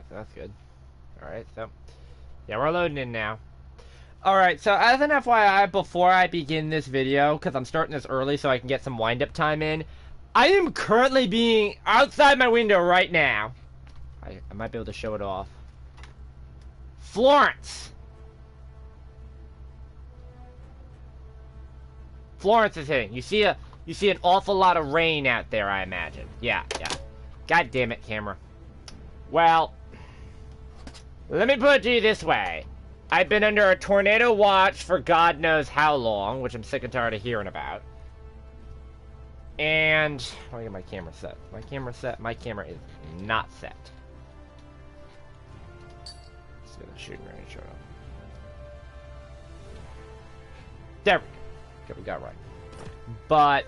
so that's good. Alright, so... yeah, we're loading in now. Alright, so as an FYI, before I begin this video, because I'm starting this early so I can get some wind-up time in, I am currently being outside my window right now. I might be able to show it off. Florence! Florence is hitting. You see an awful lot of rain out there, I imagine. Yeah. God damn it, camera. Well, let me put it to you this way. I've been under a tornado watch for God knows how long, which I'm sick and tired of hearing about. And let me get my camera set. My camera is not set. Let's get the shooting range showed up. There we go. Okay, we got it right. But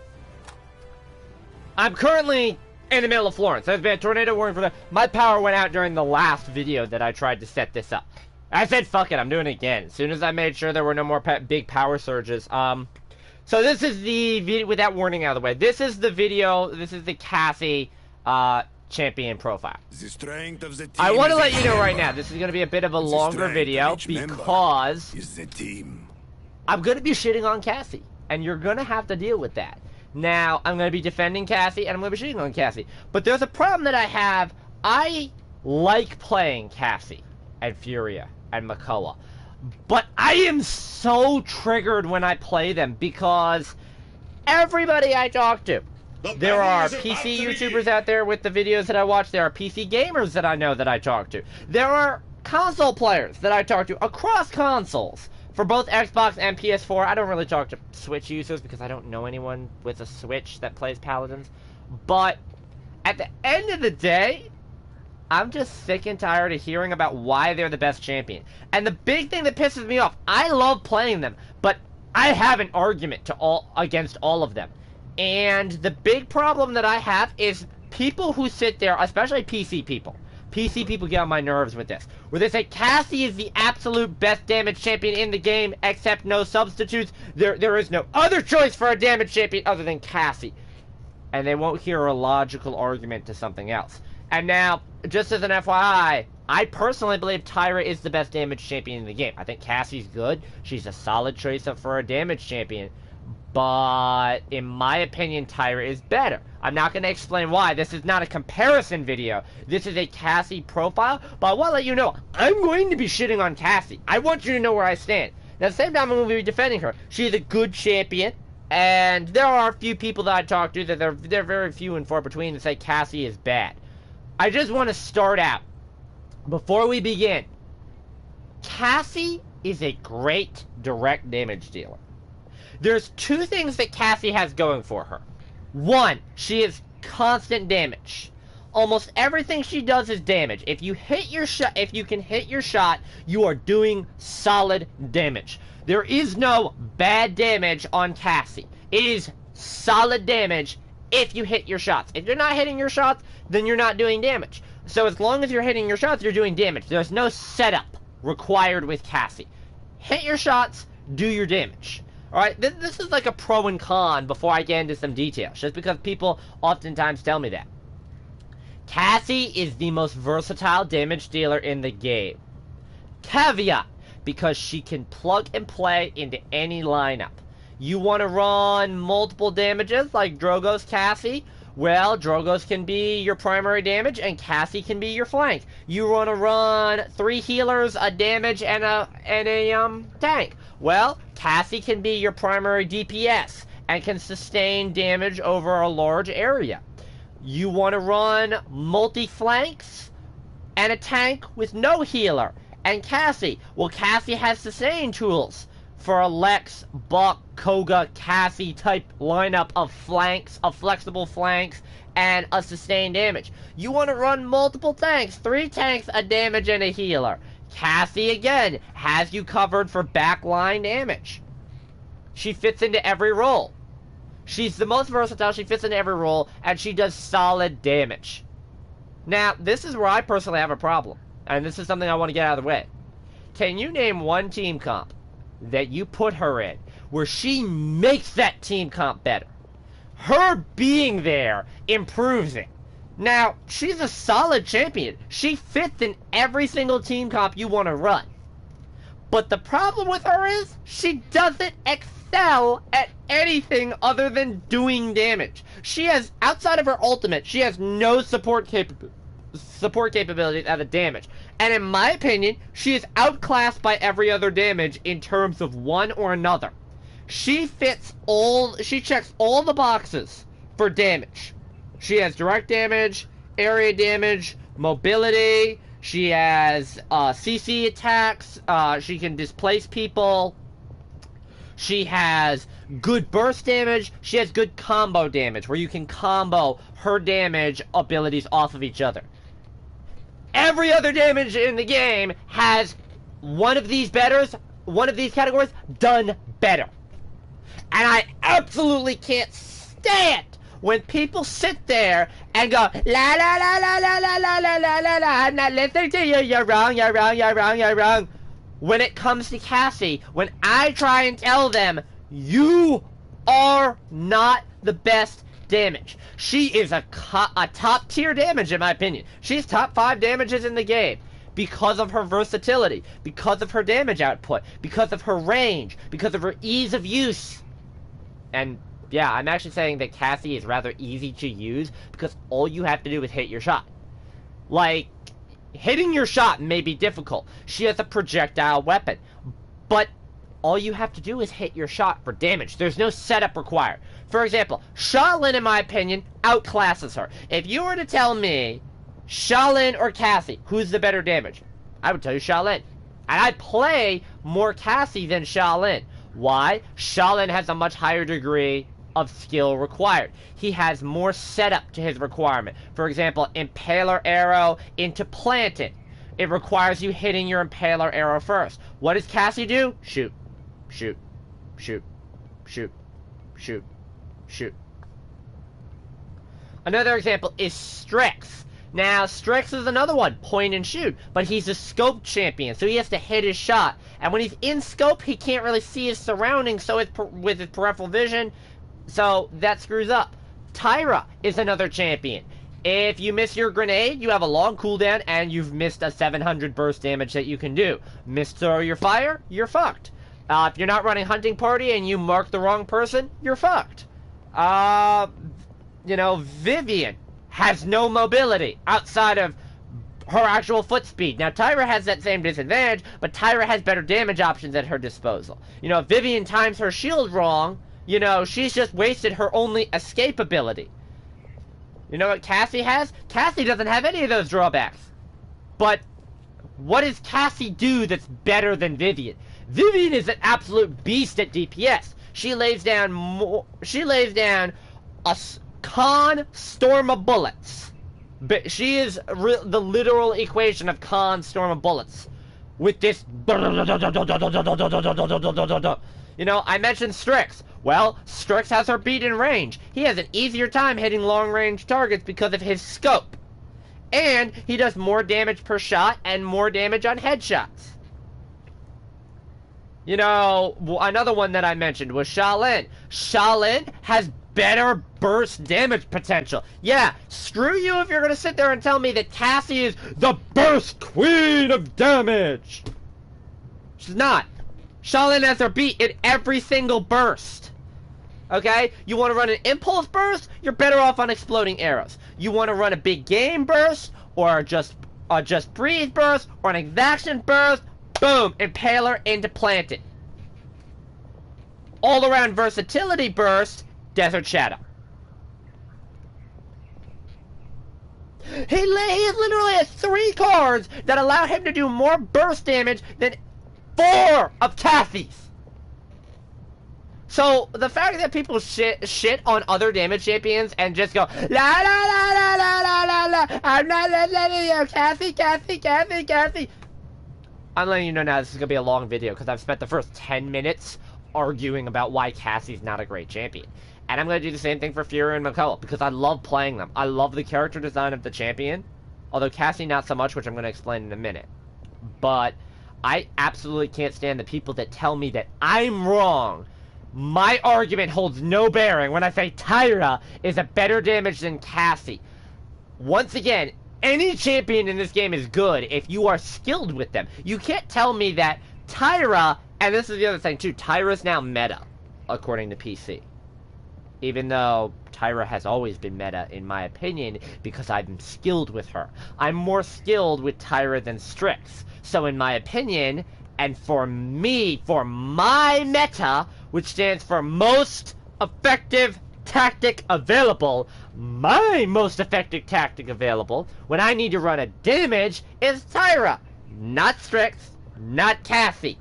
I'm currently in the middle of Florence. There's been a tornado warning for that. My power went out during the last video that I tried to set this up. I said, fuck it, I'm doing it again. As soon as I made sure there were no more big power surges. So this is the video, with that warning out of the way. This is the video, this is the Cassie, champion profile. I want to let you know right now, this is going to be a bit of a longer video because I'm going to be shitting on Cassie. And you're going to have to deal with that. Now, I'm going to be defending Cassie, and I'm going to be shitting on Cassie. But there's a problem that I have. I like playing Cassie and Furia and McCullough. But I am so triggered when I play them because everybody I talk to, there are PC YouTubers out there with the videos that I watch. There are PC gamers that I know that I talk to. There are console players that I talk to across consoles. For both Xbox and PS4, I don't really talk to Switch users because I don't know anyone with a Switch that plays Paladins. But at the end of the day, I'm just sick and tired of hearing about why they're the best champion. And the big thing that pisses me off, I love playing them, but I have an argument against all of them. And the big problem that I have is people who sit there, especially PC people. PC people get on my nerves with this. Where they say, Cassie is the absolute best damage champion in the game, except no substitutes. There is no other choice for a damage champion other than Cassie. And they won't hear a logical argument to something else. And now, just as an FYI, I personally believe Tyra is the best damage champion in the game. I think Cassie's good. She's a solid choice for a damage champion. But, in my opinion, Tyra is better. I'm not going to explain why. This is not a comparison video. This is a Cassie profile. But I want to let you know, I'm going to be shitting on Cassie. I want you to know where I stand. Now, at the same time, I'm going to be defending her. She's a good champion. And there are a few people that I talk to that they're very few and far between that say Cassie is bad. I just want to start out, before we begin, Cassie is a great direct damage dealer. There's two things that Cassie has going for her. One, she is constant damage. Almost everything she does is damage. If you hit your shot, if you can hit your shot, you are doing solid damage. There is no bad damage on Cassie. It is solid damage if you hit your shots. If you're not hitting your shots, then you're not doing damage. So as long as you're hitting your shots, you're doing damage. There's no setup required with Cassie. Hit your shots, do your damage. Alright, this is like a pro and con before I get into some details, just because people oftentimes tell me that. Cassie is the most versatile damage dealer in the game. Caveat, because she can plug and play into any lineup. You want to run multiple damages like Drogo's Cassie? Well, Drogo's can be your primary damage, and Cassie can be your flank. You want to run 3 healers, a damage, and a tank. Well, Cassie can be your primary DPS, and can sustain damage over a large area. You want to run multi-flanks, and a tank with no healer, and Cassie. Well, Cassie has sustain tools for a Lex, Buck, Koga, Cassie type lineup of flanks, of flexible flanks, and a sustained damage. You want to run multiple tanks, 3 tanks, a damage, and a healer. Cassie, again, has you covered for backline damage. She fits into every role. She's the most versatile, she fits into every role, and she does solid damage. Now, this is where I personally have a problem, and this is something I want to get out of the way. Can you name one team comp that you put her in where she makes that team comp better? Her being there improves it. Now, she's a solid champion. She fits in every single team comp you want to run. But the problem with her is, she doesn't excel at anything other than doing damage. She has, outside of her ultimate, she has no support capabilities as a damage. And in my opinion, she is outclassed by every other damage in terms of one or another. She checks all the boxes for damage. She has direct damage, area damage, mobility. She has CC attacks. She can displace people. She has good burst damage. She has good combo damage, where you can combo her damage abilities off of each other. Every other damage in the game has one of these categories done better. And I absolutely can't stand when people sit there and go, la la la la la la la la la la la, I'm not listening to you, you're wrong, you're wrong, you're wrong, you're wrong. When it comes to Cassie, when I try and tell them, you are not the best damage. She is a top tier damage in my opinion. She's top 5 damages in the game. Because of her versatility, because of her damage output, because of her range, because of her ease of use. And yeah, I'm actually saying that Cassie is rather easy to use because all you have to do is hit your shot. Like, hitting your shot may be difficult. She has a projectile weapon, but all you have to do is hit your shot for damage. There's no setup required. For example, Shaolin, in my opinion, outclasses her. If you were to tell me Shaolin or Cassie, who's the better damage? I would tell you Shaolin. And I play more Cassie than Shaolin. Why? Shaolin has a much higher degree of skill required. He has more setup to his requirement. For example, Impaler Arrow into Planted. It requires you hitting your Impaler Arrow first. What does Cassie do? Shoot. Shoot. Shoot. Shoot. Shoot. Shoot. Another example is Strix. Now, Strix is another one, point and shoot, but he's a scope champion, so he has to hit his shot. And when he's in scope, he can't really see his surroundings, so with his peripheral vision, so that screws up. Tyra is another champion. If you miss your grenade, you have a long cooldown, and you've missed a 700 burst damage that you can do. Misthrow your fire, you're fucked. If you're not running Hunting Party and you mark the wrong person, you're fucked. Vivian has no mobility outside of her actual foot speed. Now, Tyra has that same disadvantage, but Tyra has better damage options at her disposal. If Vivian times her shield wrong, she's just wasted her only escape ability. You know what Cassie has? Cassie doesn't have any of those drawbacks. But what does Cassie do that's better than Vivian? Vivian is an absolute beast at DPS. She lays down a con storm of bullets. But she is the literal equation of con storm of bullets. With this... I mentioned Strix. Well, Strix has her beat in range. He has an easier time hitting long-range targets because of his scope. And he does more damage per shot and more damage on headshots. Another one that I mentioned was Shaolin. Shaolin has better burst damage potential. Yeah, screw you if you're gonna sit there and tell me that Cassie is the burst queen of damage. She's not. Shaolin has her beat in every single burst. Okay? You want to run an impulse burst? You're better off on exploding arrows. You want to run a big game burst, or just breathe burst, or an exaction burst? Boom! Impaler into Planted. All around versatility burst, Desert Shadow. He literally has 3 cards that allow him to do more burst damage than 4 of Cassie's. So, the fact that people shit on other damage champions and just go, la la la la la la la la, I'm not letting you, Cassie. I'm letting you know now this is going to be a long video because I've spent the first 10 minutes arguing about why Cassie's not a great champion. And I'm going to do the same thing for Fury and McCullough because I love playing them. I love the character design of the champion. Although Cassie not so much, which I'm going to explain in a minute. But I absolutely can't stand the people that tell me that I'm wrong. My argument holds no bearing when I say Tyra is a better damage than Cassie. Once again, any champion in this game is good if you are skilled with them. You can't tell me that Tyra, and this is the other thing too, Tyra's now meta, according to PC. Even though Tyra has always been meta, in my opinion, because I'm skilled with her. I'm more skilled with Tyra than Strix. So in my opinion, and for me, for my meta, which stands for most effective tactic available, my most effective tactic available, when I need to run a damage, is Tyra. Not Strix, not Cassie.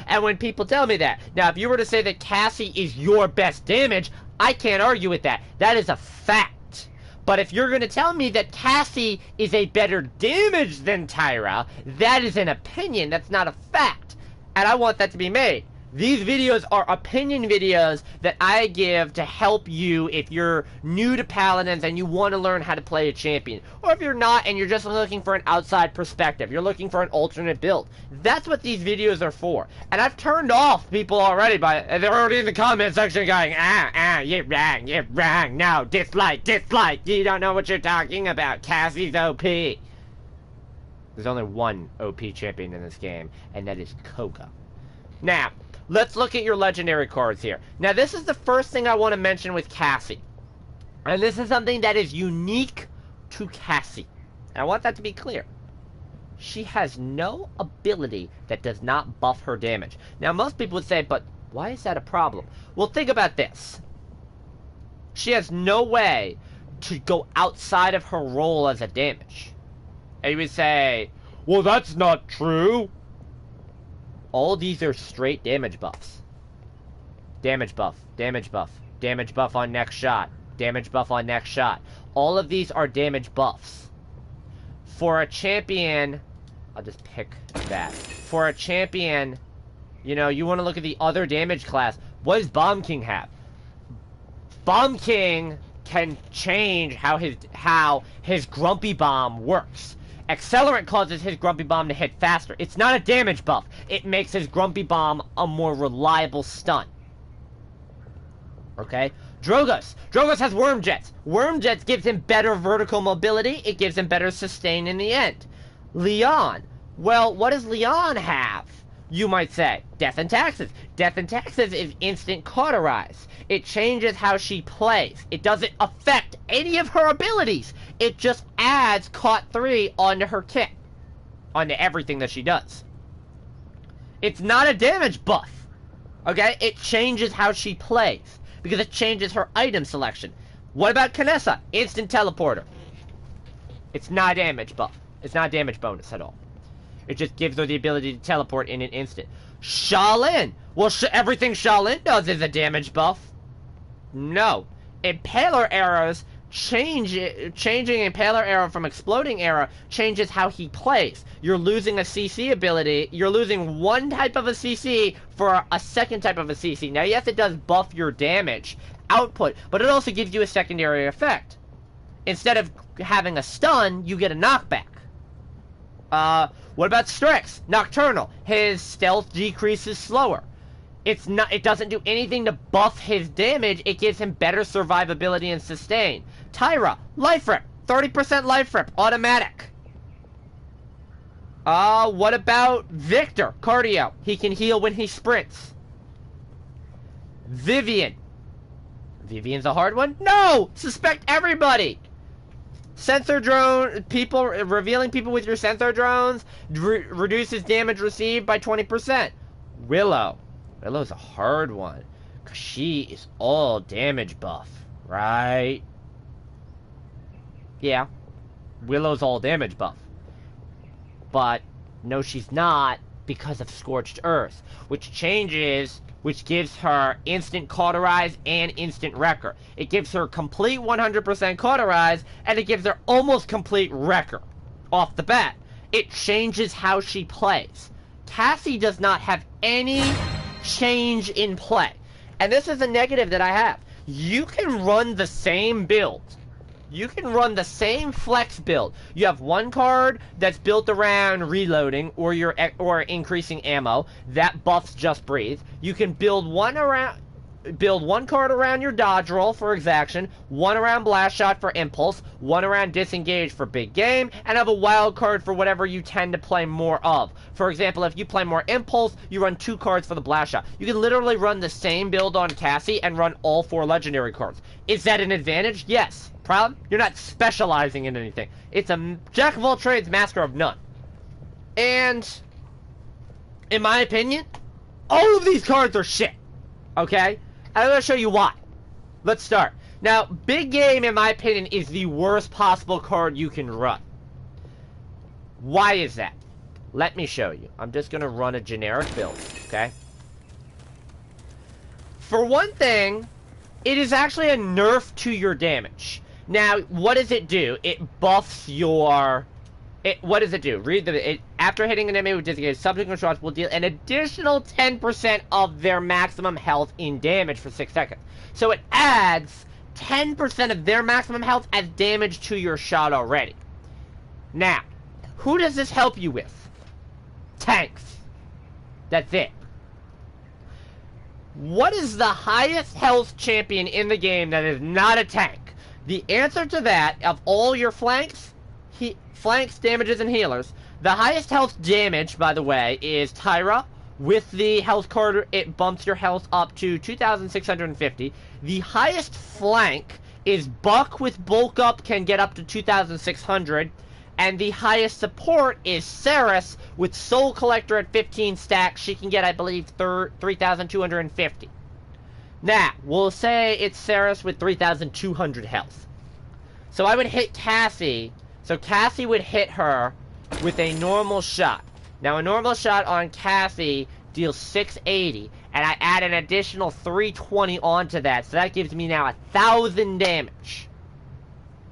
And when people tell me that, now if you were to say that Cassie is your best damage, I can't argue with that. That is a fact. But if you're going to tell me that Cassie is a better damage than Tyra, that is an opinion, that's not a fact. And I want that to be made. These videos are opinion videos that I give to help you if you're new to Paladins and you want to learn how to play a champion. Or if you're not and you're just looking for an outside perspective. You're looking for an alternate build. That's what these videos are for. And I've turned off people already they're already in the comment section going, you're wrong, no, dislike, you don't know what you're talking about, Cassie's OP. There's only one OP champion in this game, and that is Koga. Now, let's look at your legendary cards here. Now, this is the first thing I want to mention with Cassie. And this is something that is unique to Cassie. And I want that to be clear. She has no ability that does not buff her damage. Now, most people would say, but why is that a problem? Well, think about this. She has no way to go outside of her role as a damage. And you would say, well, that's not true. All these are straight damage buffs. Damage buff, damage buff, damage buff on next shot, damage buff on next shot. All of these are damage buffs. For a champion, I'll just pick that. For a champion, you know, you want to look at the other damage class. What does Bomb King have? Bomb King can change how his Grumpy Bomb works. Accelerant causes his Grumpy Bomb to hit faster. It's not a damage buff. It makes his Grumpy Bomb a more reliable stun. Okay? Drogoz. Drogoz has Worm Jets. Worm Jets gives him better vertical mobility. It gives him better sustain in the end. Leon. Well, what does Leon have? You might say, Death and Taxes. Death and Taxes is instant cauterize. It changes how she plays. It doesn't affect any of her abilities. It just adds Caught 3 onto her kit. Onto everything that she does. It's not a damage buff. Okay? It changes how she plays. Because it changes her item selection. What about Kinessa? Instant teleporter. It's not a damage buff. It's not a damage bonus at all. It just gives her the ability to teleport in an instant. Shaolin! Well, everything Shaolin does is a damage buff. No. Impaler arrows, changing Impaler arrow from Exploding arrow changes how he plays. You're losing a CC ability. You're losing one type of a CC for a second type of a CC. Now, yes, it does buff your damage output, but it also gives you a secondary effect. Instead of having a stun, you get a knockback. What about Strix? Nocturnal. His stealth decreases slower. It doesn't do anything to buff his damage. It gives him better survivability and sustain. Tyra, Life Rip. 30% Life Rip. Automatic. What about Victor? Cardio. He can heal when he sprints. Vivian. Vivian's a hard one? No! Suspect everybody! Sensor drone, revealing people with your sensor drones reduces damage received by 20%. Willow. Willow's a hard one, because she is all damage buff, right? Yeah, Willow's all damage buff. But, no she's not, because of Scorched Earth, which gives her instant cauterize and instant wrecker. It gives her complete 100% cauterize, and it gives her almost complete wrecker off the bat. It changes how she plays. Cassie does not have any change in play. And this is a negative that I have. You can run the same build. You can run the same flex build. You have one card that's built around reloading or increasing ammo. That buffs Just Breathe. You can build one around... build one card around your dodge roll for exaction, one around blast shot for impulse, one around disengage for big game, and have a wild card for whatever you tend to play more of. For example, if you play more impulse, you run 2 cards for the blast shot. You can literally run the same build on Cassie and run all 4 legendary cards. Is that an advantage? Yes. Problem? You're not specializing in anything. It's a jack of all trades, master of none. And, in my opinion, all of these cards are shit. Okay? I'm going to show you why. Let's start. Now, big game, in my opinion, is the worst possible card you can run. Why is that? Let me show you. I'm just going to run a generic build, okay? For one thing, it is actually a nerf to your damage. Now, what does it do? It buffs your... what does it do? Read the... after hitting an enemy with disengage, subsequent shots will deal an additional 10% of their maximum health in damage for 6 seconds. So it adds 10% of their maximum health as damage to your shot already. Now, who does this help you with? Tanks. That's it. What is the highest health champion in the game that is not a tank? The answer to that, of all your flanks, flanks, damages, and healers, the highest health damage, by the way, is Tyra. With the health card, it bumps your health up to 2,650. The highest flank is Buck with bulk up, can get up to 2,600. And the highest support is Ceres with Soul Collector at 15 stacks. She can get, I believe, 3,250. Now, we'll say it's Ceres with 3,200 health. So I would hit Cassie. So Cassie would hit her with a normal shot. Now, a normal shot on Cassie deals 680. And I add an additional 320 onto that. So that gives me now 1,000 damage.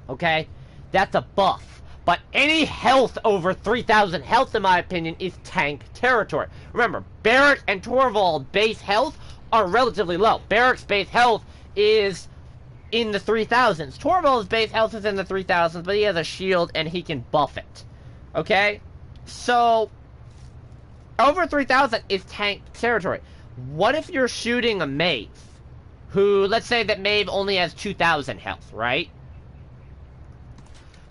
Okay? That's a buff. But any health over 3,000 health, in my opinion, is tank territory. Remember, Barrack and Torvald base health are relatively low. Barrack's base health is in the 3,000s. Torvald's base health is in the 3,000s, but he has a shield and he can buff it. Okay? So, over 3,000 is tank territory. What if you're shooting a Maeve, who, let's say that Maeve only has 2,000 health, right?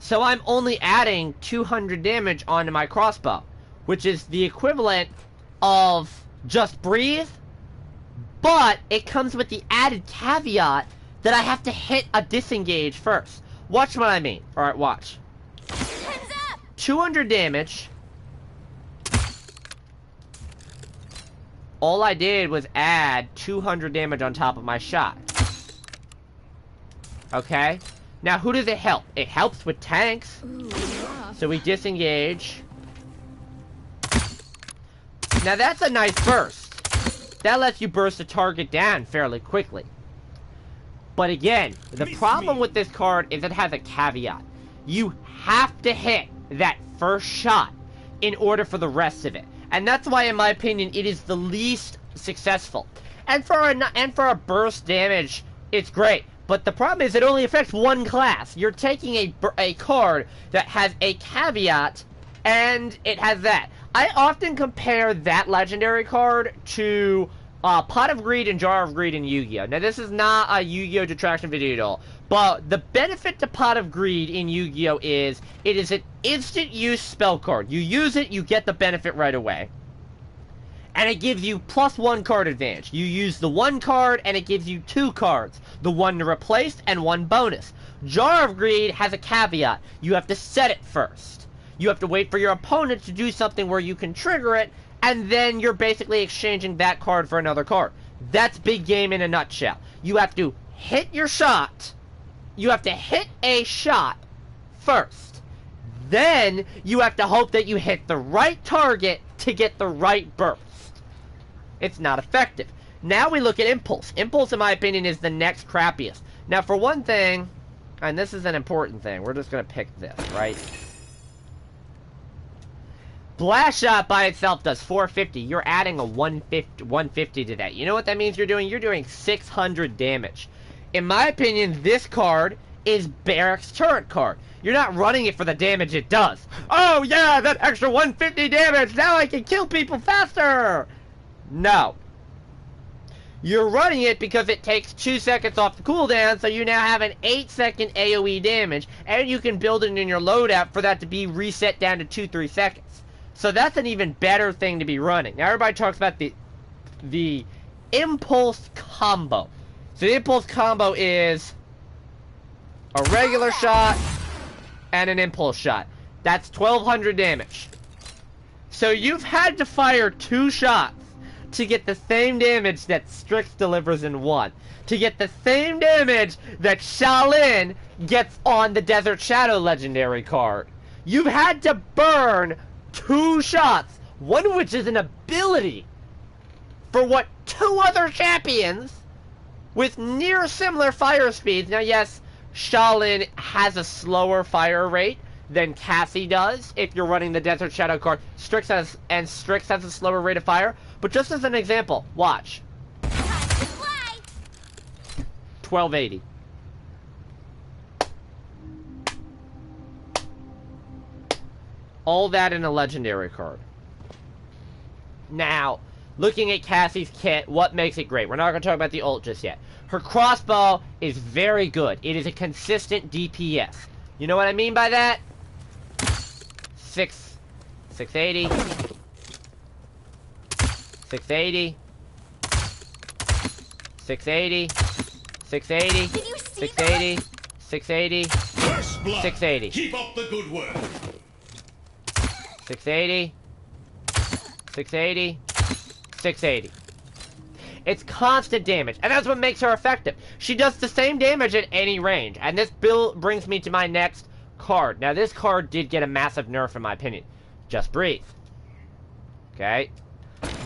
So I'm only adding 200 damage onto my crossbow, which is the equivalent of just breathe, but it comes with the added caveat that I have to hit a disengage first. Watch what I mean. Alright, watch. 200 damage. All I did was add 200 damage on top of my shot. Okay? Now, who does it help? It helps with tanks. So we disengage. Now, that's a nice burst. That lets you burst the target down fairly quickly. But again, the problem with this card is it has a caveat. You have to hit that first shot in order for the rest of it. And that's why, in my opinion, it is the least successful. And for a burst damage, it's great. But the problem is it only affects one class. You're taking a card that has a caveat, and it has that. I often compare that legendary card to Pot of Greed and Jar of Greed in Yu-Gi-Oh! Now, this is not a Yu-Gi-Oh! Detraction video at all. But the benefit to Pot of Greed in Yu-Gi-Oh! is it is an instant use spell card. You use it, you get the benefit right away. And it gives you +1 card advantage. You use the 1 card, and it gives you 2 cards. The 1 to replace, and 1 bonus. Jar of Greed has a caveat. You have to set it first. You have to wait for your opponent to do something where you can trigger it, and then you're basically exchanging that card for another card. That's big game in a nutshell. You have to hit your shot. You have to hit a shot first. Then, you have to hope that you hit the right target to get the right burst. It's not effective. Now we look at Impulse. Impulse, in my opinion, is the next crappiest. Now, for one thing, and this is an important thing, we're just going to pick this, right? Blast Shot by itself does 450. You're adding a 150 to that. You know what that means you're doing? You're doing 600 damage. In my opinion, this card is Barrack's turret card. You're not running it for the damage it does. Oh, yeah, that extra 150 damage. Now I can kill people faster. No. You're running it because it takes 2 seconds off the cooldown, so you now have an 8-second AoE damage, and you can build it in your loadout for that to be reset down to 2-3 seconds. So that's an even better thing to be running. Now everybody talks about the impulse combo. So the impulse combo is a regular shot and an impulse shot. That's 1200 damage. So you've had to fire 2 shots to get the same damage that Strix delivers in 1. To get the same damage that Shaolin gets on the Desert Shadow legendary card. You've had to burn 2 shots, one of which is an ability, for what 2 other champions with near similar fire speeds. Now yes, Shaolin has a slower fire rate than Cassie does if you're running the Desert Shadow card. Strix has a slower rate of fire. But just as an example, watch. 1280. All that in a legendary card. Now, looking at Cassie's kit, what makes it great? We're not going to talk about the ult just yet. Her crossbow is very good. It is a consistent DPS. You know what I mean by that? 680. 680. 680. 680. 680. 680. 680. Keep up the good work. 680. 680. 680. It's constant damage, and that's what makes her effective. She does the same damage at any range, and this build brings me to my next card. Now, this card did get a massive nerf, in my opinion. Just Breathe. Okay?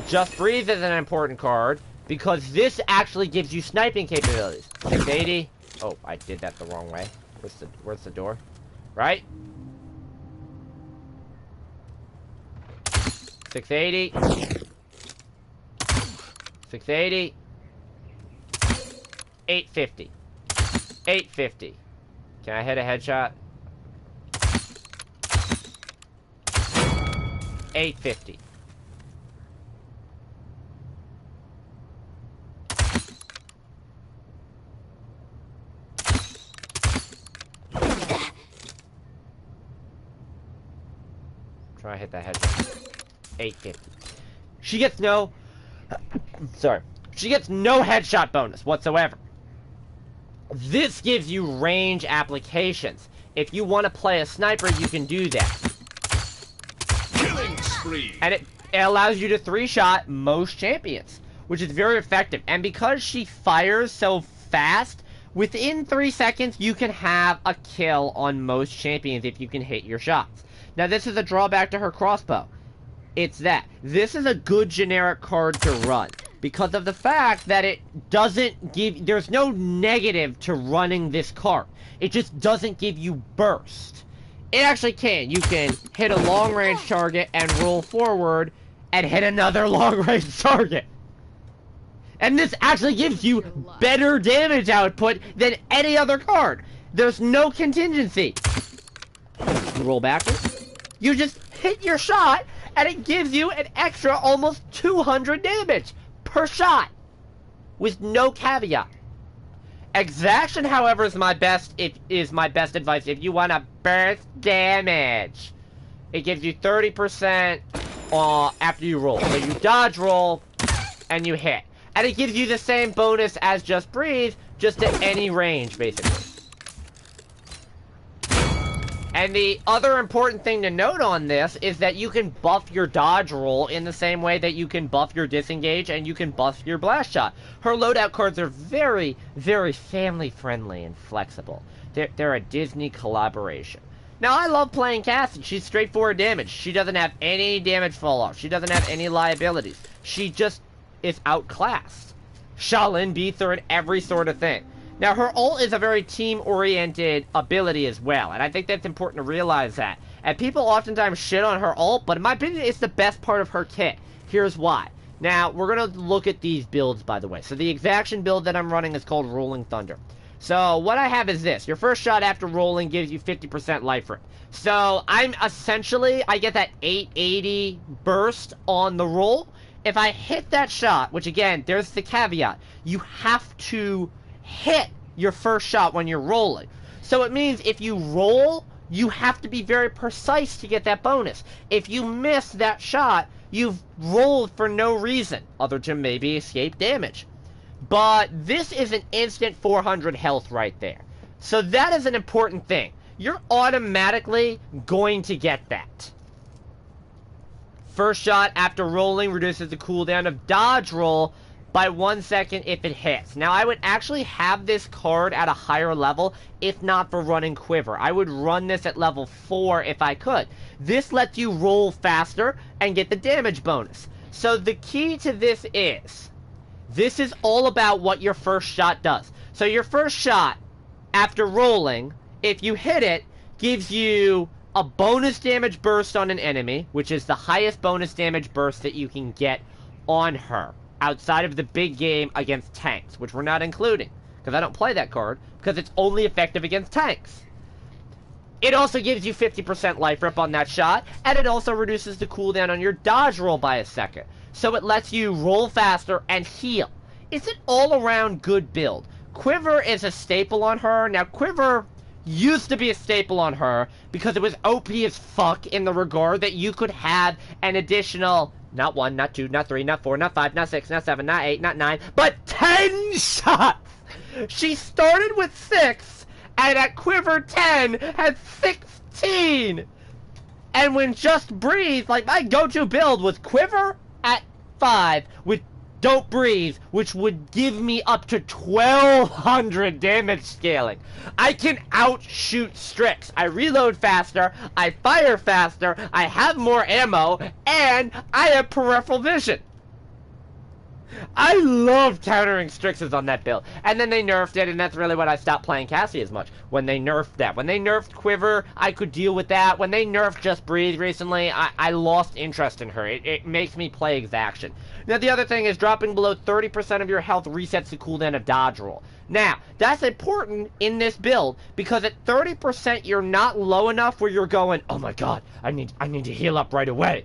Just Breathe is an important card, because this actually gives you sniping capabilities. 680. Oh, I did that the wrong way. Where's the door? Right? 680. 680. 850. 850. Can I hit a headshot? 850. Try to hit that headshot. 850. She gets no... Sorry. She gets no headshot bonus whatsoever. This gives you range applications. If you want to play a sniper, you can do that. Killing spree. And it allows you to 3-shot most champions, which is very effective. And because she fires so fast, within 3 seconds, you can have a kill on most champions if you can hit your shots. Now, this is a drawback to her crossbow. It's that. This is a good generic card to run, because of the fact that it doesn't give... There's no negative to running this card. It just doesn't give you burst. It actually can. You can hit a long-range target and roll forward and hit another long-range target. And this actually gives you better damage output than any other card. There's no contingency. You roll backwards. You just hit your shot, and it gives you an extra almost 200 damage per shot, with no caveat. Exaction, however, is my best advice if you want to burst damage. It gives you 30% after you roll. So you dodge roll, and you hit. And it gives you the same bonus as Just Breathe, just at any range, basically. And the other important thing to note on this is that you can buff your dodge roll in the same way that you can buff your disengage and you can buff your blast shot. Her loadout cards are very, very family-friendly and flexible. They're a Disney collaboration. Now, I love playing Cassie. She's straightforward damage. She doesn't have any damage fall-off. She doesn't have any liabilities. She just is outclassed. Shaolin beats her in every sort of thing. Now, her ult is a very team-oriented ability as well, and I think that's important to realize that. And people oftentimes shit on her ult, but in my opinion, it's the best part of her kit. Here's why. Now, we're going to look at these builds, by the way. So the exaction build that I'm running is called Rolling Thunder. So what I have is this. Your first shot after rolling gives you 50% life rip. So I get that 880 burst on the roll, if I hit that shot, which again, there's the caveat, you have to hit your first shot when you're rolling. So it means if you roll, you have to be very precise to get that bonus. If you miss that shot, you've rolled for no reason, other than maybe escape damage. But this is an instant 400 health right there. So that is an important thing. You're automatically going to get that. First shot after rolling reduces the cooldown of dodge roll by 1 second if it hits. Now, I would actually have this card at a higher level if not for running Quiver. I would run this at level 4 if I could. This lets you roll faster and get the damage bonus. So the key to this is all about what your first shot does. So your first shot, after rolling, if you hit it, gives you a bonus damage burst on an enemy, which is the highest bonus damage burst that you can get on her, outside of the big game against tanks, which we're not including, because I don't play that card, because it's only effective against tanks. It also gives you 50% life rip on that shot, and it also reduces the cooldown on your dodge roll by a second. So it lets you roll faster and heal. It's an all-around good build. Quiver is a staple on her. Now, Quiver used to be a staple on her because it was OP as fuck in the regard that you could have an additional, not 1, not 2, not 3, not 4, not 5, not 6, not 7, not 8, not 9, but 10 shots! She started with 6, and at Quiver 10 had 16! And when Just Breathe, like my go-to build was Quiver at 5 with Don't Breathe, which would give me up to 1200 damage scaling. I can outshoot Strix. I reload faster, I fire faster, I have more ammo, and I have peripheral vision. I love countering Strixes on that build. And then they nerfed it, and that's really when I stopped playing Cassie as much. When they nerfed that. When they nerfed Quiver, I could deal with that. When they nerfed Just Breathe recently, I lost interest in her. It makes me play Exaction. Now, the other thing is dropping below 30% of your health resets the cooldown of dodge roll. Now, that's important in this build, because at 30%, you're not low enough where you're going, oh my god, I need to heal up right away.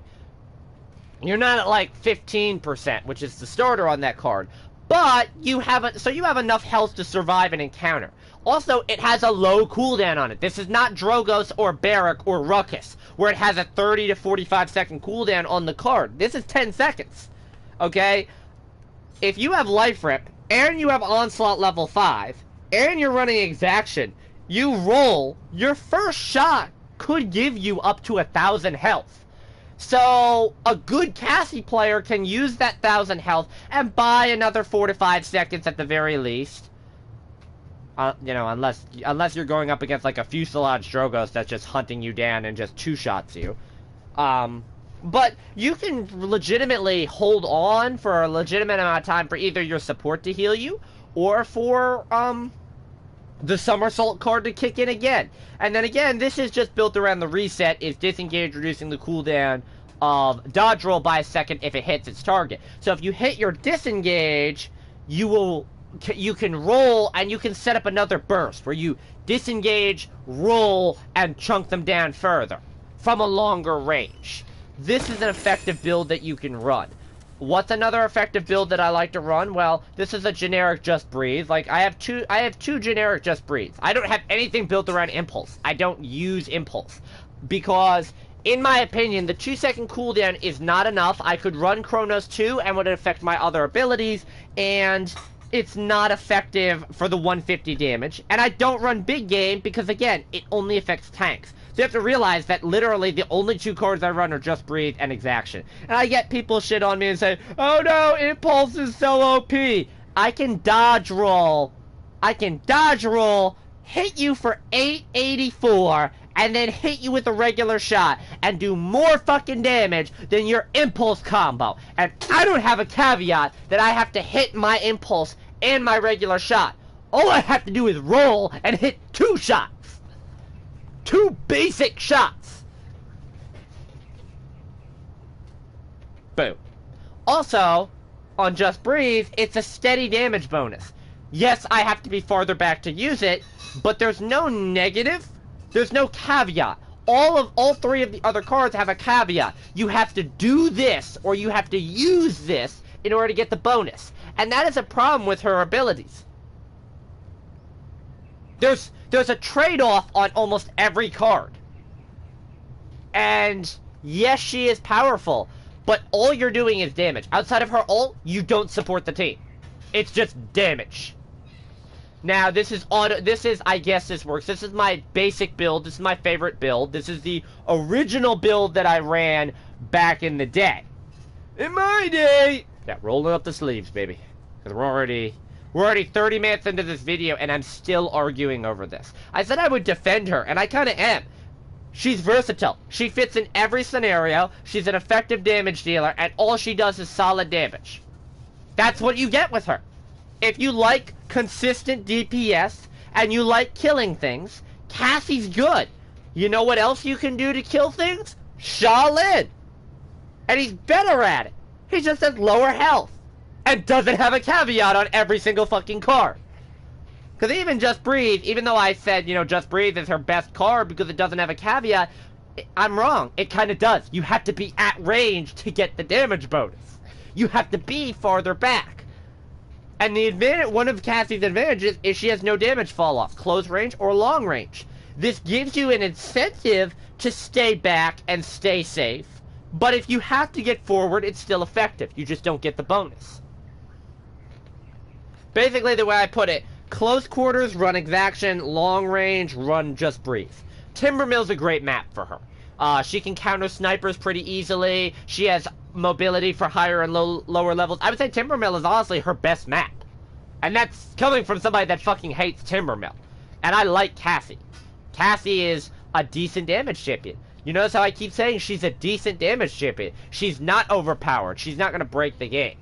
You're not at like 15%, which is the starter on that card. But you have enough health to survive an encounter. Also, it has a low cooldown on it. This is not Drogos or Barrack or Ruckus, where it has a 30 to 45 second cooldown on the card. This is 10 seconds. Okay? If you have Life Rip, and you have Onslaught level 5, and you're running Exaction, you roll, your first shot could give you up to 1,000 health. So, a good Cassie player can use that 1,000 health and buy another 4 to 5 seconds at the very least. You know, unless you're going up against like a Fuselage Drogos that's just hunting you down and just two-shots you. But you can legitimately hold on for a legitimate amount of time for either your support to heal you, or for, the Somersault card to kick in again. And then again, this is just built around the reset, is disengage, reducing the cooldown of dodge roll by a second if it hits its target. So if you hit your disengage, you can roll, and you can set up another burst where you disengage, roll, and chunk them down further from a longer range. This is an effective build that you can run. What's another effective build that I like to run? Well, this is a generic Just Breathe. Like, I have two generic Just Breathes. I don't have anything built around Impulse. I don't use Impulse. Because, in my opinion, the 2-second cooldown is not enough. I could run Chronos 2 and would affect my other abilities, and it's not effective for the 150 damage. And I don't run Big Game because, again, it only affects tanks. So you have to realize that literally the only 2 cards I run are Just Breathe and Exaction. And I get people shit on me and say, oh no, Impulse is so OP. I can dodge roll. Hit you for 884, and then hit you with a regular shot, and do more fucking damage than your Impulse combo. And I don't have a caveat that I have to hit my Impulse and my regular shot. All I have to do is roll and hit 2 shots. 2 basic shots. Boom. Also, on Just Breathe, it's a steady damage bonus. Yes, I have to be farther back to use it, but there's no negative, there's no caveat. All three of the other cards have a caveat. You have to do this, or you have to use this in order to get the bonus. And that is a problem with her abilities. There's a trade-off on almost every card. And yes, she is powerful, but all you're doing is damage. Outside of her ult, you don't support the team. It's just damage. Now, this is, I guess this works. This is my basic build. This is my favorite build. This is the original build that I ran back in the day. In my day! Yeah, rolling up the sleeves, baby. Because we're already 30 minutes into this video, and I'm still arguing over this. I said I would defend her, and I kind of am. She's versatile. She fits in every scenario. She's an effective damage dealer, and all she does is solid damage. That's what you get with her. If you like consistent DPS, and you like killing things, Cassie's good. You know what else you can do to kill things? Shaolin. And he's better at it. He just has lower health. And doesn't have a caveat on every single fucking card. Because even Just Breathe, even though I said, you know, Just Breathe is her best card because it doesn't have a caveat, I'm wrong. It kind of does. You have to be at range to get the damage bonus. You have to be farther back. And the advantage, one of Cassie's advantages is she has no damage fall off, close range or long range. This gives you an incentive to stay back and stay safe. But if you have to get forward, it's still effective. You just don't get the bonus. Basically, the way I put it, close quarters, run exaction, long range, run Just Breathe. Timbermill's a great map for her. She can counter snipers pretty easily. She has mobility for higher and lower levels. I would say Timbermill is honestly her best map. And that's coming from somebody that fucking hates Timbermill. And I like Cassie. Cassie is a decent damage champion. You notice how I keep saying she's a decent damage champion. She's not overpowered. She's not going to break the game.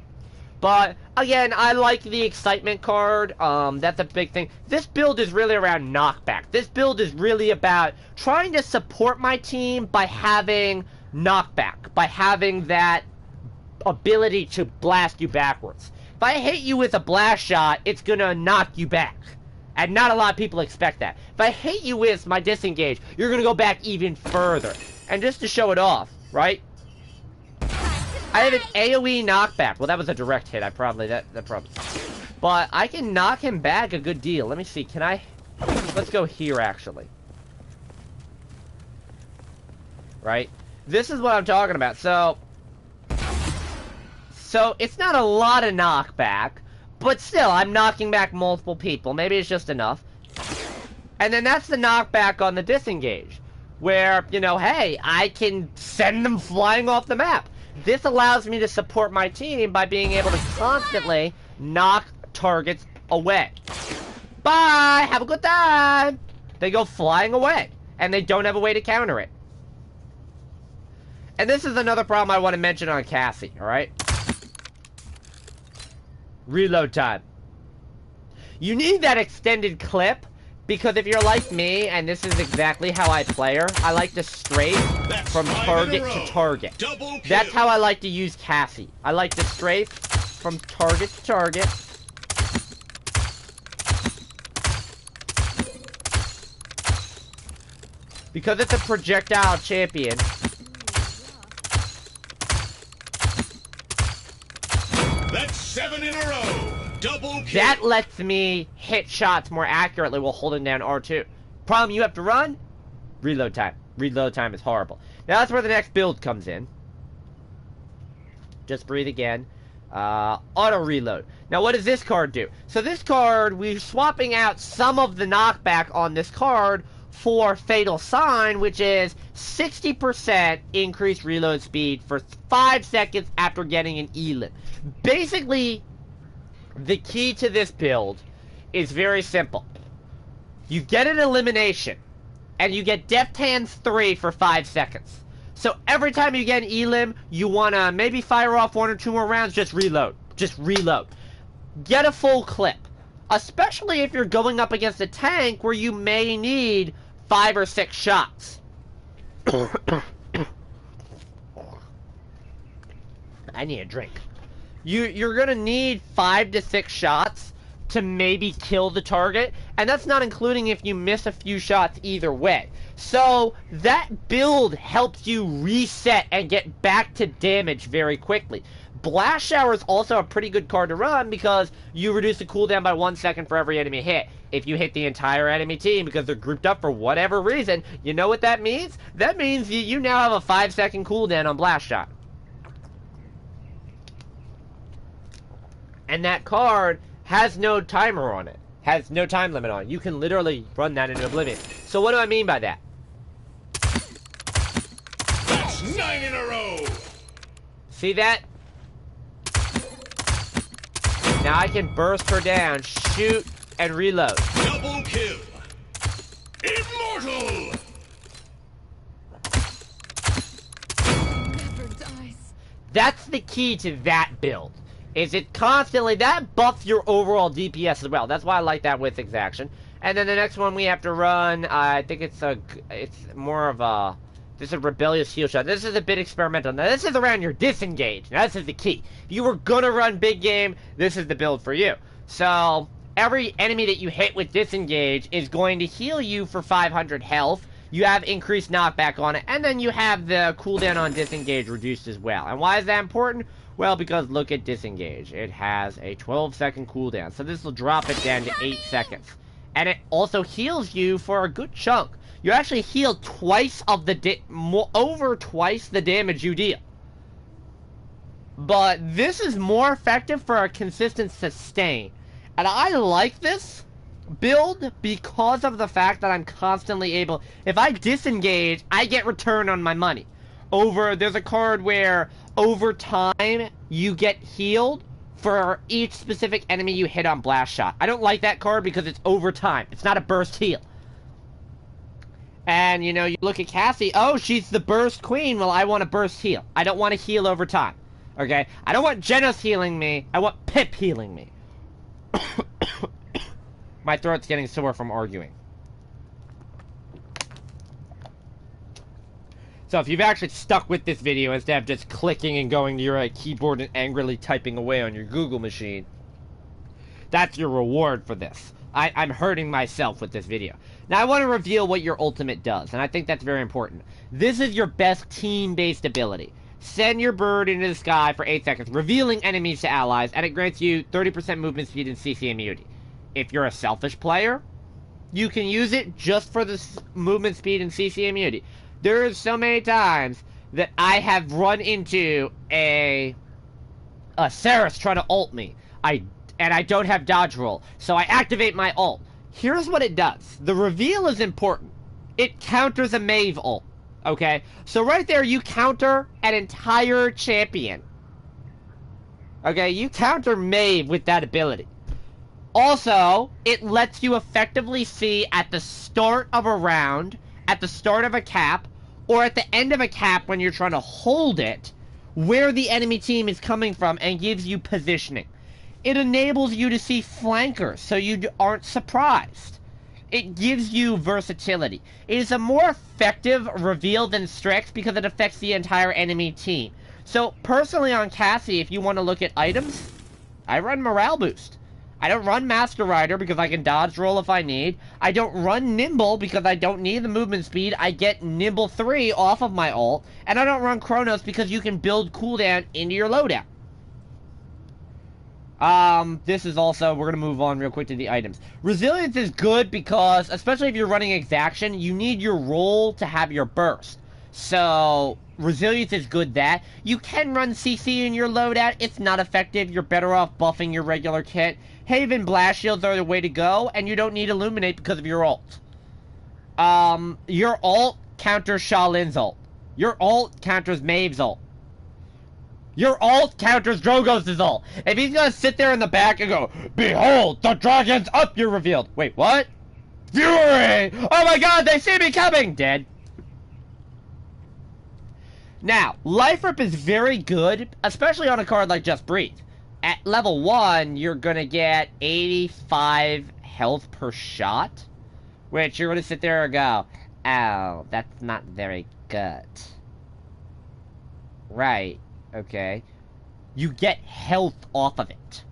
But, again, I like the excitement card. That's a big thing. This build is really around knockback. This build is really about trying to support my team by having knockback. By having that ability to blast you backwards. If I hit you with a blast shot, it's going to knock you back. And not a lot of people expect that. If I hit you with my disengage, you're going to go back even further. And just to show it off, right? I have an AoE knockback. Well, that was a direct hit. That probably. But I can knock him back a good deal. Let me see. Can I? Let's go here, actually. Right? This is what I'm talking about. So it's not a lot of knockback, but still, I'm knocking back multiple people. Maybe it's just enough. And then that's the knockback on the disengage, where, you know, hey, I can send them flying off the map. This allows me to support my team by being able to constantly knock targets away. Bye! Have a good time! They go flying away, and they don't have a way to counter it. And this is another problem I want to mention on Cassie, alright? Reload time. You need that extended clip, because if you're like me, and this is exactly how I play her, I like to strafe from target to target. That's how I like to use Cassie. I like to strafe from target to target. Because it's a projectile champion. That's 7 in a row. Double kill. That lets me hit shots more accurately while holding down R2. Problem you have to run? Reload time. Reload time is horrible. Now that's where the next build comes in. Just breathe again. Auto reload. Now what does this card do? So this card, we're swapping out some of the knockback on this card for Fatal Sign, which is 60% increased reload speed for 5 seconds after getting an elim. Basically, the key to this build is very simple. You get an elimination, and you get Deft Hands 3 for 5 seconds. So every time you get an elim, you want to maybe fire off 1 or 2 more rounds, just reload. Just reload. Get a full clip. Especially if you're going up against a tank where you may need 5 or 6 shots. I need a drink. You're gonna need 5 to 6 shots to maybe kill the target, and that's not including if you miss a few shots either way. So that build helps you reset and get back to damage very quickly. Blast Shower is also a pretty good card to run because you reduce the cooldown by 1 second for every enemy hit. If you hit the entire enemy team because they're grouped up for whatever reason, you know what that means? That means you now have a 5-second cooldown on Blast Shot. And that card has no timer on it. Has no time limit on it. You can literally run that into oblivion. So what do I mean by that? That's 9 in a row! See that? Now I can burst her down, shoot, and reload. Double kill! Immortal! Never dies. That's the key to that build. Is it constantly, that buffs your overall DPS as well. That's why I like that with Exaction. And then the next one we have to run, I think it's more of a, this is a Rebellious Heal Shot. This is a bit experimental. Now this is around your disengage. Now this is the key. If you were gonna run big game, this is the build for you. So, every enemy that you hit with disengage is going to heal you for 500 health. You have increased knockback on it, and then you have the cooldown on disengage reduced as well. And why is that important? Well, because look at disengage. It has a 12-second cooldown, so this will drop it down to 8 seconds. And it also heals you for a good chunk. You actually heal twice of the over twice the damage you deal. But this is more effective for a consistent sustain. And I like this build because of the fact that I'm constantly able, if I disengage, I get return on my money. There's a card where over time you get healed for each specific enemy you hit on Blast Shot. I don't like that card because it's over time. It's not a burst heal. And, you know, you look at Cassie, oh, she's the burst queen. Well, I want a burst heal. I don't want to heal over time. Okay? I don't want Genos healing me. I want Pip healing me. My throat's getting sore from arguing. So if you've actually stuck with this video instead of just clicking and going to your keyboard and angrily typing away on your Google machine, that's your reward for this. I'm hurting myself with this video. Now I want to reveal what your ultimate does, and I think that's very important. This is your best team-based ability. Send your bird into the sky for 8 seconds, revealing enemies to allies, and it grants you 30% movement speed and CC immunity. If you're a selfish player, you can use it just for the movement speed and CC immunity. There's so many times that I have run into a Ceres trying to ult me. And I don't have dodge roll, so I activate my ult. Here's what it does. The reveal is important. It counters a Maeve ult. Okay? So right there, you counter an entire champion. Okay? You counter Maeve with that ability. Also, it lets you effectively see at the start of a round, at the start of a cap, or at the end of a cap when you're trying to hold it, where the enemy team is coming from and gives you positioning. It enables you to see flankers so you aren't surprised. It gives you versatility. It is a more effective reveal than Strix because it affects the entire enemy team. So, personally on Cassie, if you want to look at items, I run Morale Boost. I don't run Master Rider because I can dodge roll if I need. I don't run Nimble because I don't need the movement speed. I get Nimble 3 off of my ult. And I don't run Chronos because you can build cooldown into your loadout. This is also, we're going to move on real quick to the items. Resilience is good because, especially if you're running Exaction, you need your roll to have your burst. So, Resilience is good that. You can run CC in your loadout. It's not effective. You're better off buffing your regular kit. Haven Blast Shields are the way to go, and you don't need Illuminate because of your ult. Your ult counters Shaolin's ult. Your ult counters Maeve's ult. Your ult counters Drogo's ult. If he's gonna sit there in the back and go, behold, the dragon's up, you're revealed. Wait, what? Fury! Oh my god, they see me coming! Dead. Now, Life Rip is very good, especially on a card like Just Breathe. At level 1, you're gonna get 85 health per shot, which you're gonna sit there and go, oh, that's not very good. Right. Okay. You get health off of it.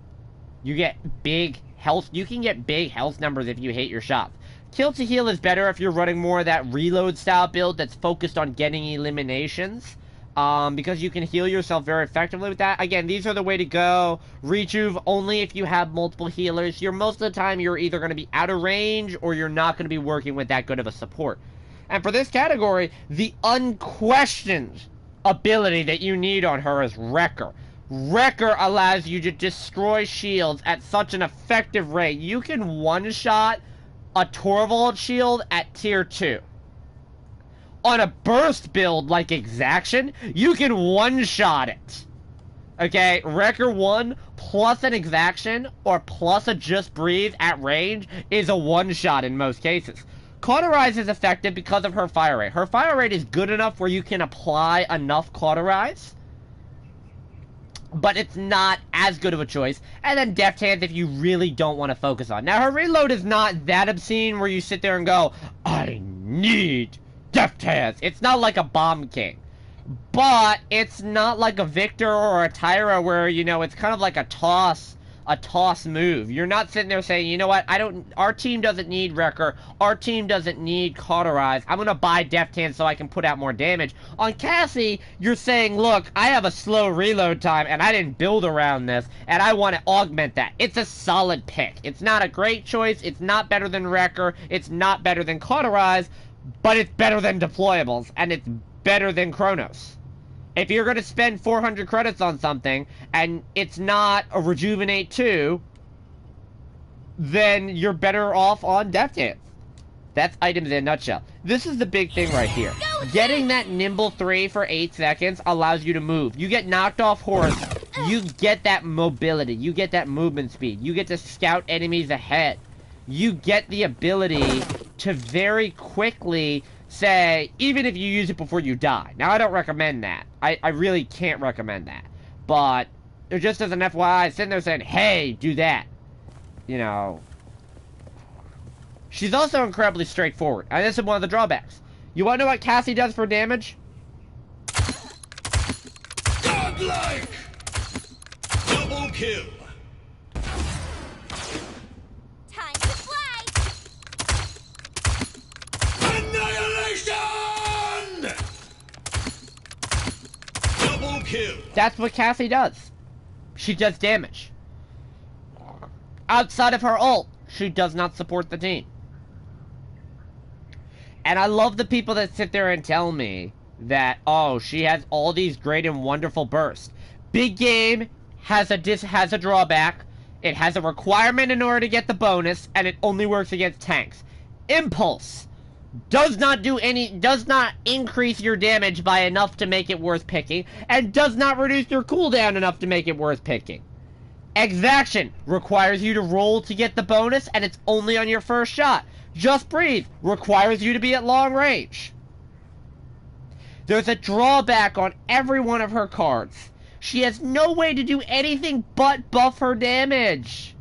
You get big health. You can get big health numbers if you hate your shots. Kill to heal is better if you're running more of that reload style build that's focused on getting eliminations. Because you can heal yourself very effectively with that. Again, these are the way to go. Rejuve only if you have multiple healers. Most of the time, you're either going to be out of range or you're not going to be working with that good of a support. And for this category, the unquestioned ability that you need on her is Wrecker. Wrecker allows you to destroy shields at such an effective rate. You can one-shot a Torvald shield at tier 2. On a burst build like Exaction, you can one-shot it. Okay, Wrecker 1 plus an Exaction or plus a Just Breathe at range is a one-shot in most cases. Cauterize is effective because of her fire rate. Her fire rate is good enough where you can apply enough Cauterize, but it's not as good of a choice. And then Deft Hands if you really don't want to focus on. Now, her reload is not that obscene where you sit there and go, I need Deft Hands. It's not like a Bomb King. But it's not like a Victor or a Tyra where, you know, it's kind of like a toss move. You're not sitting there saying, you know what, our team doesn't need Wrecker, our team doesn't need Cauterize, I'm gonna buy Deft Hand so I can put out more damage. On Cassie, you're saying, look, I have a slow reload time and I didn't build around this and I want to augment that. It's a solid pick. It's not a great choice, it's not better than Wrecker, it's not better than Cauterize, but it's better than deployables and it's better than Chronos. If you're going to spend 400 credits on something, and it's not a Rejuvenate 2, then you're better off on Deft Hands. That's items in a nutshell. This is the big thing right here. Getting that Nimble 3 for 8 seconds allows you to move. You get knocked off horse, you get that mobility, you get that movement speed, you get to scout enemies ahead. You get the ability to very quickly say, even if you use it before you die. Now, I don't recommend that. I really can't recommend that. But, just as an FYI, sitting there saying, hey, do that. You know. She's also incredibly straightforward. And this is one of the drawbacks. You want to know what Cassie does for damage? Godlike! Double kill! Kill. That's what Cassie does. She does damage. Outside of her ult, she does not support the team. And I love the people that sit there and tell me that, oh, she has all these great and wonderful bursts. Big Game has a drawback. It has a requirement in order to get the bonus, and it only works against tanks. Impulse does not increase your damage by enough to make it worth picking, and does not reduce your cooldown enough to make it worth picking. Exaction requires you to roll to get the bonus, and it's only on your first shot. Just Breathe requires you to be at long range. There's a drawback on every one of her cards. She has no way to do anything but buff her damage.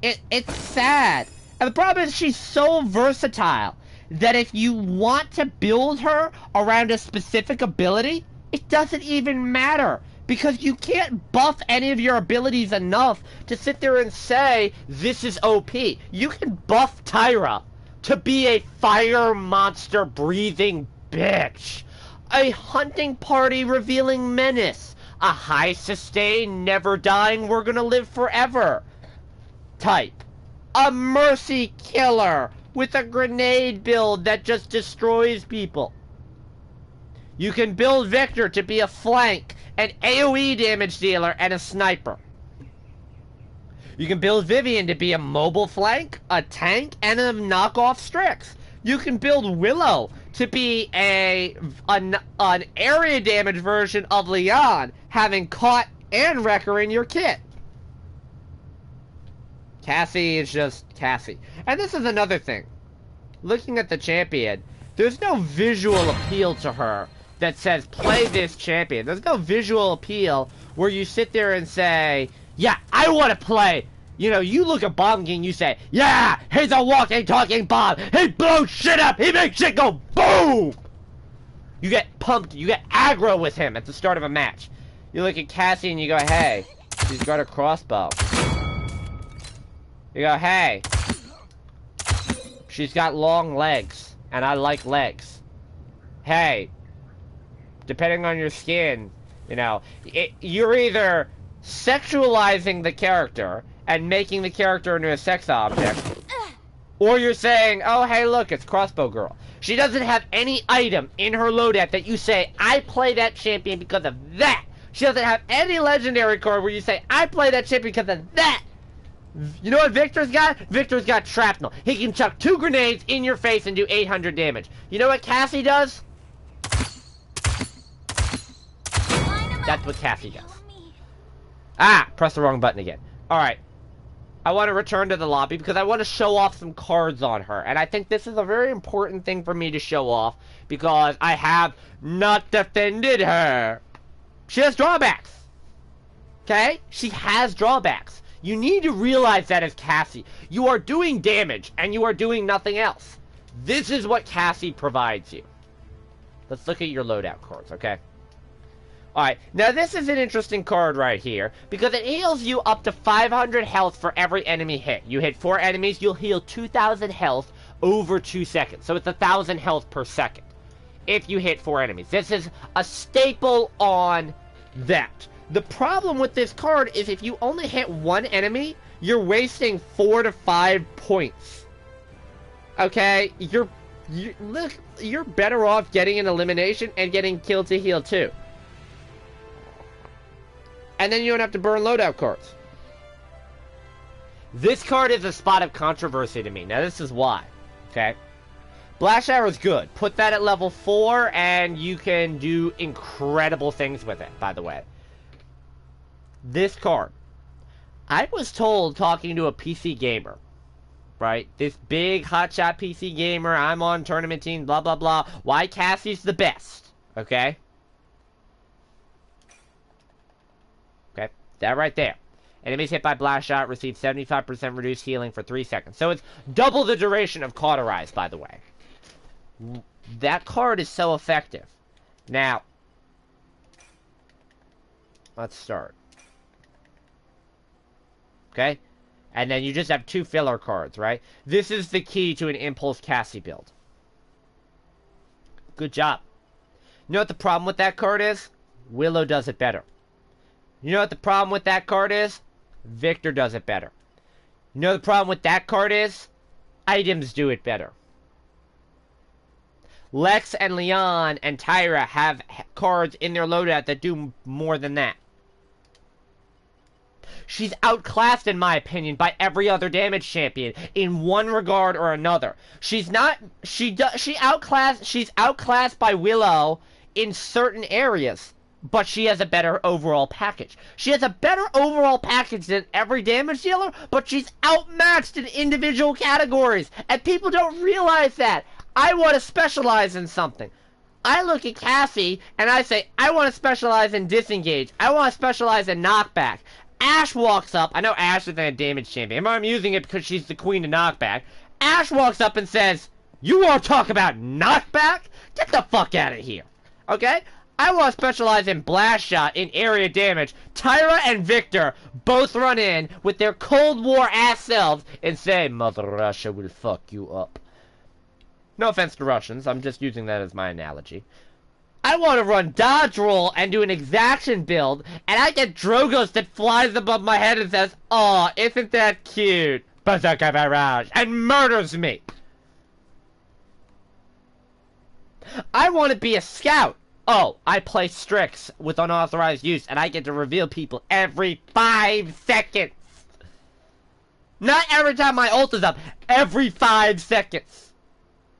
It's sad. And the problem is she's so versatile that if you want to build her around a specific ability, it doesn't even matter. Because you can't buff any of your abilities enough to sit there and say, this is OP. You can buff Tyra to be a fire monster breathing bitch. A hunting party revealing menace. A high sustain, never dying, we're gonna live forever type. A mercy killer with a grenade build that just destroys people. You can build Victor to be a flank, an AoE damage dealer, and a sniper. You can build Vivian to be a mobile flank, a tank, and a knockoff Strix. You can build Willow to be an area damage version of Leon, having Caught and Wrecker in your kit. Cassie is just Cassie. And this is another thing. Looking at the champion, there's no visual appeal to her that says, play this champion. There's no visual appeal where you sit there and say, yeah, I want to play. You know, you look at Bomb King, you say, yeah, he's a walking, talking bomb. He blows shit up. He makes shit go boom. You get pumped. You get aggro with him at the start of a match. You look at Cassie and you go, hey, she's got a crossbow. You go, hey, she's got long legs, and I like legs. Hey, depending on your skin, you know, you're either sexualizing the character and making the character into a sex object, or you're saying, oh, hey, look, it's Crossbow Girl. She doesn't have any item in her loadout that you say, I play that champion because of that. She doesn't have any legendary card where you say, I play that champion because of that. You know what Victor's got? Victor's got shrapnel. He can chuck 2 grenades in your face and do 800 damage. You know what Cassie does? That's what Cassie does. Ah! Press the wrong button again. Alright. I want to return to the lobby because I want to show off some cards on her. And I think this is a very important thing for me to show off because I have not defended her. She has drawbacks. Okay? She has drawbacks. You need to realize that as Cassie. You are doing damage and you are doing nothing else. This is what Cassie provides you. Let's look at your loadout cards, okay? Alright, now this is an interesting card right here, because it heals you up to 500 health for every enemy hit. You hit 4 enemies, you'll heal 2,000 health over 2 seconds. So it's 1,000 health per second if you hit 4 enemies. This is a staple on that. The problem with this card is if you only hit 1 enemy, you're wasting 4 to 5 points. Okay? You're better off getting an elimination and getting kill to heal too. And then you don't have to burn loadout cards. This card is a spot of controversy to me. Now this is why. Okay? Blast Shower is good. Put that at level 4 and you can do incredible things with it, by the way. This card. I was told, talking to a PC gamer, right? This big hotshot PC gamer, I'm on tournament team, blah blah blah, why Cassie's the best. Okay? That right there. Enemies hit by blast shot receive 75% reduced healing for 3 seconds. So it's double the duration of Cauterize, by the way. That card is so effective. Now, let's start. Okay? And then you just have 2 filler cards, right? This is the key to an Impulse Cassie build. Good job. You know what the problem with that card is? Willow does it better. You know what the problem with that card is? Victor does it better. You know what the problem with that card is? Items do it better. Lex and Leon and Tyra have cards in their loadout that do more than that. She's outclassed, in my opinion, by every other damage champion in one regard or another. She's outclassed by Willow in certain areas. But she has a better overall package. She has a better overall package than every damage dealer, but she's outmatched in individual categories. And people don't realize that. I want to specialize in something. I look at Cassie, and I say, I want to specialize in disengage. I want to specialize in knockback. Ash walks up. I know Ash isn't a damage champion, but I'm using it because she's the queen of knockback. Ash walks up and says, you want to talk about knockback? Get the fuck out of here. Okay? I want to specialize in blast shot, in area damage. Tyra and Victor both run in with their Cold War ass selves and say, Mother Russia will fuck you up. No offense to Russians, I'm just using that as my analogy. I want to run dodge roll and do an exaction build, and I get Drogos that flies above my head and says, "Aw, isn't that cute? Berserker Barrage," and murders me. I want to be a scout. Oh, I play Strix with unauthorized use, and I get to reveal people every 5 seconds. Not every time my ult is up, every 5 seconds.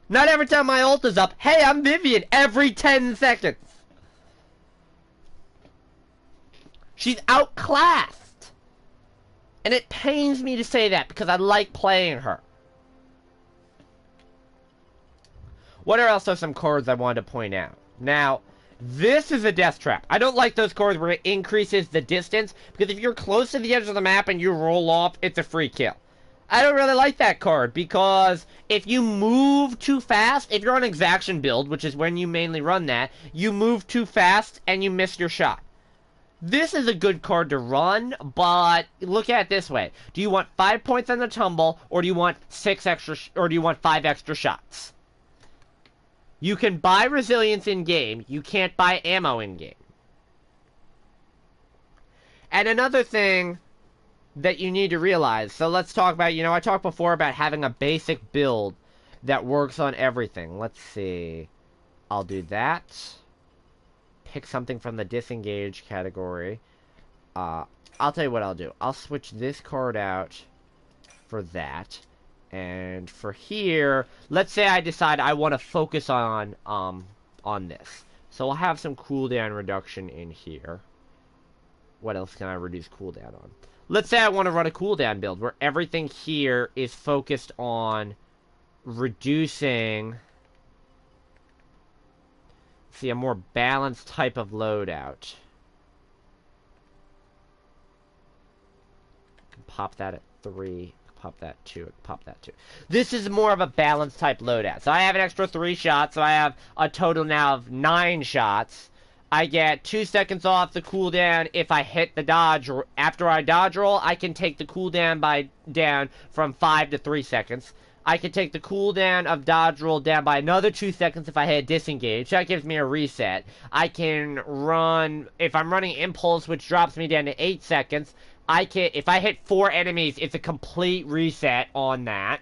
Not every time my ult is up, hey, I'm Vivian, every 10 seconds. She's outclassed. And it pains me to say that, because I like playing her. What else are some cards I wanted to point out? Now, this is a death trap. I don't like those cards where it increases the distance, because if you're close to the edge of the map and you roll off, it's a free kill. I don't really like that card, because if you move too fast, if you're on exaction build, which is when you mainly run that, you move too fast and you miss your shot. This is a good card to run, but look at it this way. Do you want 5 points on the tumble, or do you want 5 extra shots? You can buy resilience in-game. You can't buy ammo in-game. And another thing that you need to realize, so let's talk about, I talked before about having a basic build that works on everything. Let's see. I'll do that. Pick something from the disengage category. I'll tell you what I'll do. I'll switch this card out for that. And for here, let's say I decide I want to focus on this. So I'll have some cooldown reduction in here. What else can I reduce cooldown on? Let's say I want to run a cooldown build where everything here is focused on reducing, see, a more balanced type of loadout. Pop that at 3. Pop that 2. Pop that 2. This is more of a balanced type loadout. So I have an extra 3 shots. So I have a total now of 9 shots. I get 2 seconds off the cooldown if I hit the dodge. After I dodge roll, I can take the cooldown down from 5 to 3 seconds. I can take the cooldown of dodge roll down by another 2 seconds if I hit disengage. That gives me a reset. I can run, if I'm running impulse, which drops me down to 8 seconds, if I hit 4 enemies, it's a complete reset on that.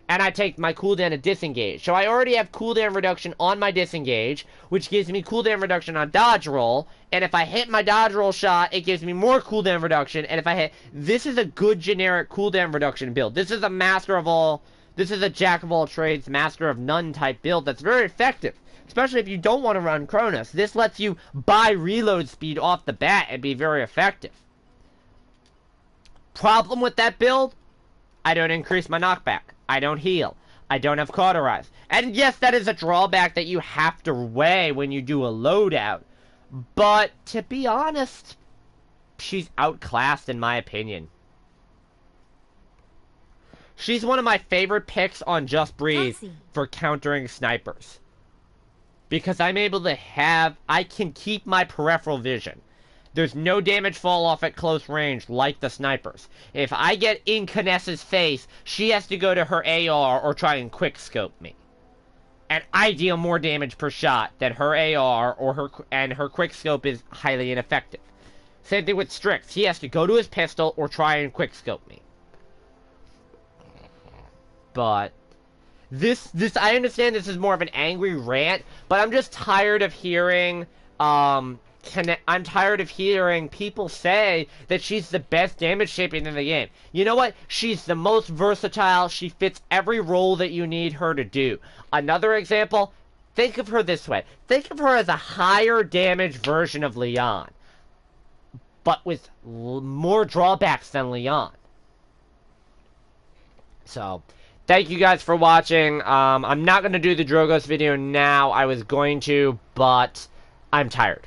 And I take my cooldown to disengage. So I already have cooldown reduction on my disengage, which gives me cooldown reduction on dodge roll. And if I hit my dodge roll shot, it gives me more cooldown reduction. And if I hit, this is a good generic cooldown reduction build. This is a jack of all trades, master of none type build that's very effective. Especially if you don't want to run Cronus. This lets you buy reload speed off the bat and be very effective. Problem with that build? I don't increase my knockback. I don't heal. I don't have cauterize. And yes, that is a drawback that you have to weigh when you do a loadout. But, to be honest, she's outclassed in my opinion. She's one of my favorite picks on Just Breathe Cassie. for countering snipers. Because I'm able to I can keep my peripheral vision. There's no damage fall off at close range like the snipers. If I get in Kness's face, she has to go to her AR or try and quick scope me. And I deal more damage per shot than her AR and her quick scope is highly ineffective. Same thing with Strix. He has to go to his pistol or try and quick scope me. But this I understand this is more of an angry rant, but I'm just tired of hearing I'm tired of hearing people say that she's the best damage shaping in the game. You know what? She's the most versatile. She fits every role that you need her to do. Another example, think of her this way. Think of her as a higher damage version of Leon, but with more drawbacks than Leon. So, thank you guys for watching. I'm not going to do the Drogos video now. I was going to, but I'm tired.